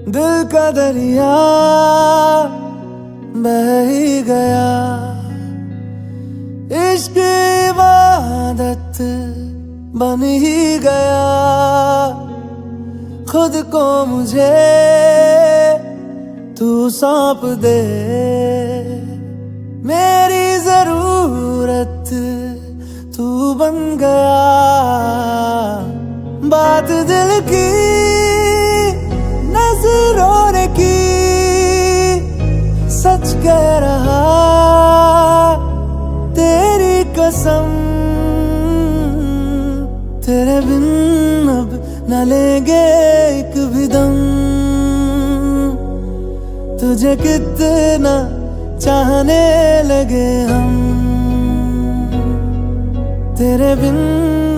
दिल का दरिया बह ही गया, इश्क इबादत बन ही गया। खुद को मुझे तू सौंप दे, मेरी जरूरत तू बन गया। बात दिल की नजरों ने की, सच कह रहा तेरी कसम। तेरे बिन अब न लेंगे एक भी दम, तुझे कितना चाहने लगे हम। तेरे बिन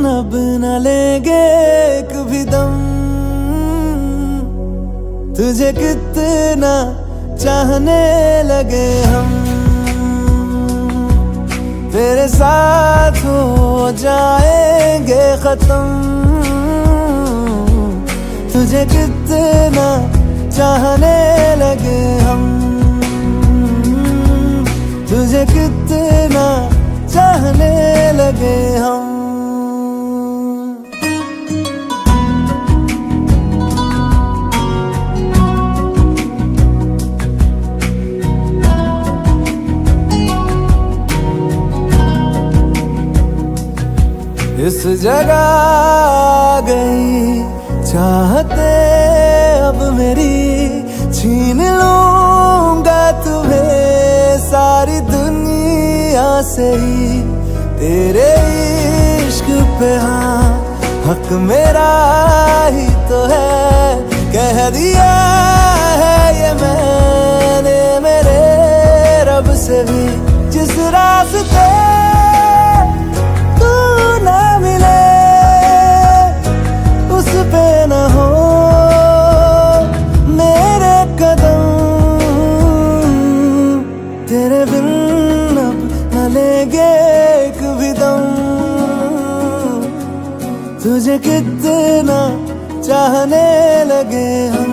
अब न लेंगे एक भी दम, तुझे कितना चाहने लगे हम। तेरे साथ हो जाएंगे खत्म, तुझे कितना चाहने लगे हम। तुझे कितना चाहने लगे हम। इस जगह गई चाहते अब मेरी, छीन लूंगा तुम्हें सारी दुनिया से ही। तेरे इश्क पे हाँ हक मेरा ही तो है, कह दिया है ये मैंने मेरे रब से भी। जिस रास्ते तेरे बिन अब न लेंगे एक भी दम, तुझे कितना चाहने लगे हम।